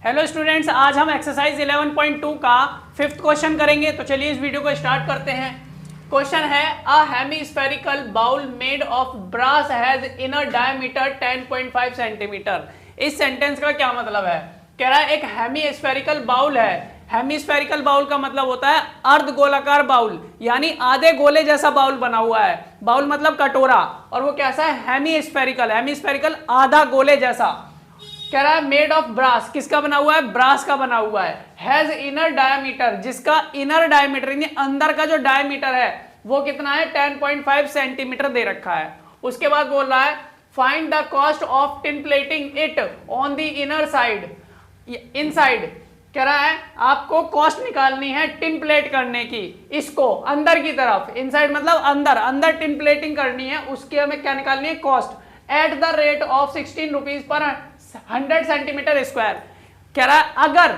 Hello students, आज हम exercise 11.2 का 5th क्वेश्चन करेंगे। तो चलिए इस वीडियो को स्टार्ट करते हैं। क्वेश्चन है a hemispherical bowl made of brass has inner diameter 10.5 centimetre. इस सेंटेंस का क्या मतलब है? कह रहा है एक हेमीस्फेरिकल बाउल है। हेमीस्फेरिकल बाउल का मतलब होता है अर्ध गोलाकार बाउल, यानी आधे गोले जैसा बाउल बना हुआ है। बाउल मतलब कटोरा, और वो कैसा है? हेमीस्फेरिकल। हेमीस्फेरिकल आधा गोले जैसा। कह रहा है मेड ऑफ ब्रास, किसका बना हुआ है? ब्रास का बना हुआ है। हैज इनर डायमीटर, जिसका इनर डायमीटर यानी अंदर का जो डायमीटर है वो कितना है? 10.5 सेंटीमीटर दे रखा है। उसके बाद बोल रहा है find the cost of tin plating it on the inner side, inside. कह रहा है आपको कॉस्ट निकालनी है टिन प्लेट करने की, इसको अंदर की तरफ। इनसाइड मतलब अंदर, अंदर टिन प्लेटिंग करनी है, उसके हमें क्या निकालनी है? Cost at the rate of 16 rupees पर 100 सेंटीमीटर स्क्वायर। कह रहा है अगर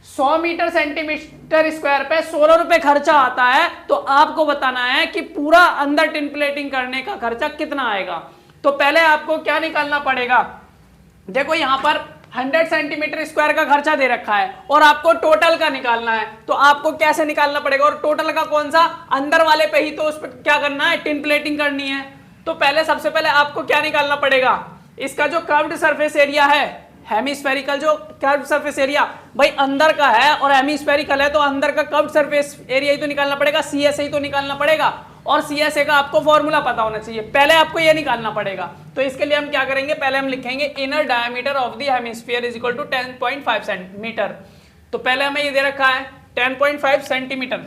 100 मीटर सेंटीमीटर स्क्वायर पे 16 रुपए खर्चा आता है तो आपको बताना है कि पूरा अंदर टिन प्लेटिंग करने का खर्चा कितना आएगा। तो पहले आपको क्या निकालना पड़ेगा? देखो यहां पर 100 सेंटीमीटर स्क्वायर का खर्चा दे रखा है और आपको टोटल का निकालना है। तो आपको कैसे निकालना पड़ेगा? और टोटल का कौन सा? अंदर वाले पे ही तो उस पर क्या करना है? टिन प्लेटिंग करनी है। तो पहले सबसे पहले आपको क्या निकालना पड़ेगा? इसका जो कर्व्ड सरफेस एरिया है, हेमीस्फेरिकल जो कर्व्ड सरफेस एरिया भाई अंदर का है और हेमीस्फेरिकल है तो अंदर का कर्व्ड सरफेस एरिया ही तो निकालना पड़ेगा, सीएसए ही तो निकालना पड़ेगा। और सीएसए का आपको फॉर्मूला पता होना चाहिए, पहले आपको ये निकालना पड़ेगा। तो इसके लिए हम क्या करेंगे? पहले हम लिखेंगे inner diameter of the hemisphere is equal to 10.5 centimetre. तो पहले हमें ये दे रखा है 10.5 सेंटीमीटर,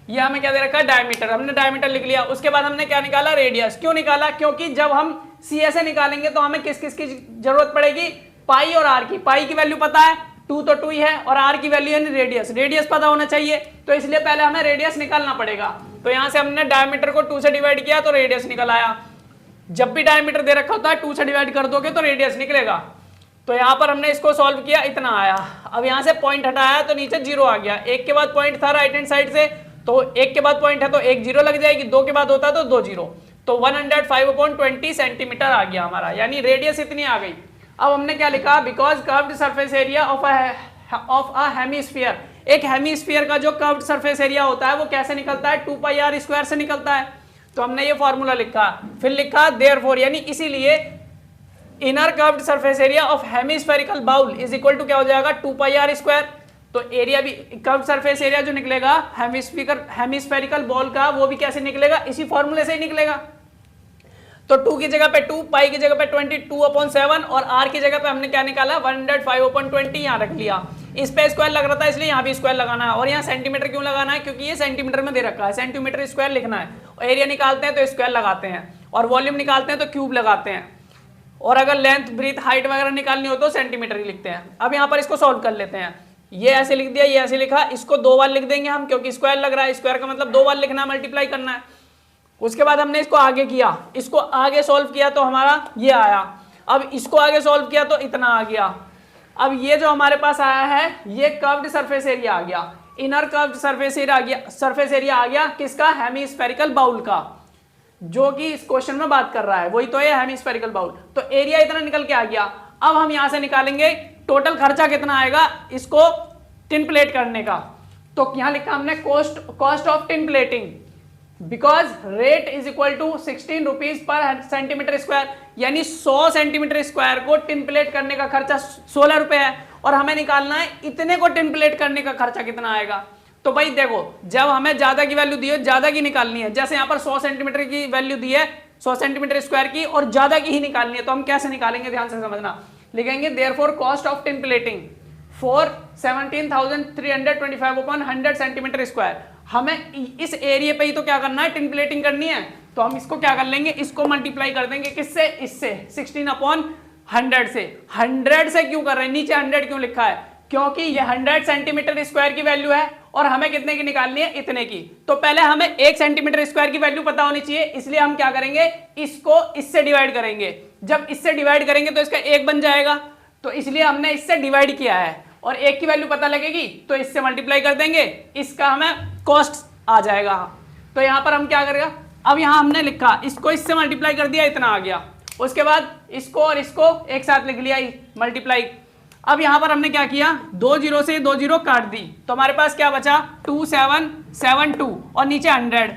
ये हमें क्या दे रखा है? डायमीटर। हमने डायमीटर लिख लिया। उसके बाद हमने क्या निकाला? रेडियस। क्यों निकाला? क्योंकि जब हम सीएसए निकालेंगे तो हमें किस किस की जरूरत पड़ेगी? पाई और आर की। पाई की वैल्यू पता है, 2 तो 2 ही है, और आर की वैल्यू है रेडियस। रेडियस पता होना चाहिए, तो इसलिए पहले हमें रेडियस निकालना पड़ेगा। तो यहां से हमने डायमीटर को 2 से डिवाइड किया तो रेडियस निकल आया। जब भी डायमीटर दे रखा होता है 2 से डिवाइड कर दोगे तो रेडियस निकलेगा। तो यहां पर हमने इसको सॉल्व किया, इतना आया। अब यहां से पॉइंट हटाया तो नीचे 0 आ गया। एक के बाद पॉइंट था राइट हैंड साइड से, तो एक के बाद पॉइंट है तो एक 0 लग जाएगी, 2 के बाद होता है तो 2 0। तो 105/20 सेंटीमीटर आ गया हमारा, यानी रेडियस इतनी आ गई। अब हमने क्या लिखा? Because curved surface area of a hemisphere, एक हेमीस्फीयर का जो कर्व्ड सरफेस एरिया होता है वो कैसे निकलता है? 2 पाई आर स्क्वायर से निकलता है। तो हमने ये फॉर्मूला लिखा, फिर लिखा देयरफॉर, यानी इसीलिए inner curved surface area of hemispherical bowl is equal to क्या हो जाएगा? 2 पाई आर स्क्वायर। तो एरिया भी, कर्व्ड सरफेस एरिया जो निकलेगा हेमीस्फेरिकल बॉल का, वो भी कैसे निकलेगा? इसी फॉर्मूले से ही निकलेगा। तो 2 की जगह पे 2, पाई की जगह पे 22/7 और आर की जगह पे हमने क्या निकाला? 105/20 यहां रख लिया। इस पे स्क्वायर लग रहा था इसलिए यहां भी स्क्वायर लगाना है। और यहां सेंटीमीटर क्यों लगाना है? क्योंकि ये सेंटीमीटर में दे रखा है, सेंटीमीटर स्क्वायर लिखना है। और एरिया निकालते हैं तो स्क्वायर लगाते हैं, और वॉल्यूम निकालते हैं तो क्यूब लगाते हैं, और अगर लेंथ, ब्रीथ, हाइट वगैरह निकालनी हो तो सेंटीमीटर ही लिखते हैं। अब यहाँ पर इसको सॉल्व कर लेते हैं। ये ऐसे लिख दिया, ये ऐसे लिखा, इसको 2 बार लिख देंगे हम क्योंकि स्क्वायर लग रहा है। स्क्वायर का मतलब 2 बार लिखना है, मल्टीप्लाई करना है। उसके बाद हमने इसको आगे किया, इसको आगे सॉल्व किया तो हमारा ये आया। अब इसको आगे सॉल्व किया तो इतना आ गया। अब ये जो हमारे पास आया है ये कर्व्ड सरफेस एरिया आ गया, इनर कर्व्ड सरफेस एरिया आ गया। सरफेस एरिया आ गया किसका? हेमीस्फेरिकल बाउल का, जो कि इस क्वेश्चन में बात कर रहा है वही तो है हेमीस्फेरिकल बाउल। तो एरिया इतना निकल के आ गया। अब हम यहां से निकालेंगे टोटल खर्चा कितना आएगा इसको टिन प्लेट करने का। तो यहां लिखा हमने cost of tin plating, because rate is equal to 16 rupees per centimetre square, यानी 100 सेंटीमीटर स्क्वायर को टिन प्लेट करने का खर्चा 16 रुपए है, और हमें निकालना है इतने को टिन प्लेट करने का खर्चा कितना आएगा। तो भाई देखो, जब हमें ज्यादा की वैल्यू दी है, ज्यादा की निकालनी है। जैसे यहाँ पर 100 सेंटीमीटर की वैल्यू दी है, 100 सेंटीमीटर स्क्वायर की, और ज्यादा की ही निकालनी है। तो हम कैसे निकालेंगे? ध्यान से समझना। लिखेंगे therefore cost of tin plating for 17,325/100 centimetre square. हमें इस एरिया पे ही तो क्या करना है? टिन प्लेटिंग करनी है। तो हम इसको क्या कर लेंगे? इसको मल्टीप्लाई कर देंगे किससे? इससे, 16/100 से। 100 से क्यों कर रहे हैं? नीचे 100 क्यों लिखा है? क्योंकि ये 100 सेंटीमीटर स्क्वायर की वैल्यू है और हमें कितने की निकालनी है? इतने की। तो पहले हमें 1 सेंटीमीटर स्क्वायर की वैल्यू पता होनी चाहिए, इसलिए हम क्या करेंगे? इसको इससे डिवाइड करेंगे। जब इससे डिवाइड करेंगे तो इसका 1 बन जाएगा, तो इसलिए हमने इससे डिवाइड किया है। और 1 की वैल्यू पता लगेगी तो इससे मल्टीप्लाई कर देंगे, इसका हमें कॉस्ट आ जाएगा। तो यहां पर हम क्या करेगा? अब यहां हमने लिखा, इसको इससे मल्टीप्लाई कर दिया, इतना आ गया। उसके बाद इसको और इसको एक साथ लिख लिया, मल्टीप्लाई। अब यहां पर हमने क्या किया, 2 जीरो से 2 जीरो काट दी, तो हमारे पास क्या बचा 2772 और नीचे 100,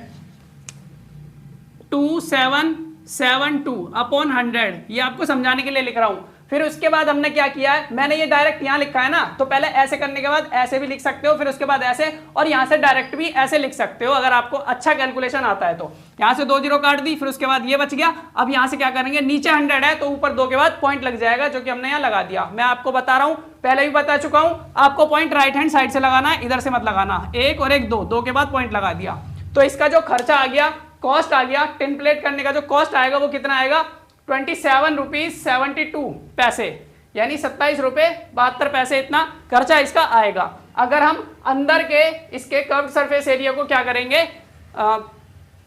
2772 अपॉन 100, ये आपको समझाने के लिए लिख रहा हूं। फिर उसके बाद हमने क्या किया है, मैंने ये डायरेक्ट यहां लिखा है ना, तो पहले ऐसे करने के बाद ऐसे भी लिख सकते हो, फिर उसके बाद ऐसे, और यहां से डायरेक्ट भी ऐसे लिख सकते हो अगर आपको अच्छा कैलकुलेशन आता है तो। यहां से 2 जीरो काट दी, फिर उसके बाद ये बच गया। अब यहां से क्या करेंगे, नीचे 100 है तो ऊपर 2 के बाद पॉइंट लग जाएगा, जो कि हमने यहां लगा दिया। मैं आपको बता रहा हूं, पहले भी बता चुका हूं, आपको पॉइंट राइट हैंड साइड से लगाना है, इधर से मत लगाना। 1 और 1 2 के बाद पॉइंट लगा दिया। तो इसका जो खर्चा आ गया, कॉस्ट आ गया, टिन प्लेट करने का जो कॉस्ट आएगा वो कितना आएगा, 27 पैसे, यानी 27 रुपए 72 पैसे, इतना खर्चा इसका आएगा। अगर हम अंदर के इसके कर्व सरफेस एरिया को क्या करेंगे,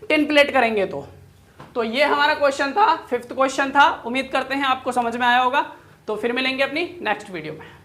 टिन प्लेट करेंगे तो ये हमारा क्वेश्चन था, 5th क्वेश्चन था। उम्मीद करते हैं आपको समझ में आया होगा। तो फिर मिलेंगे अपनी नेक्स्ट वीडियो में।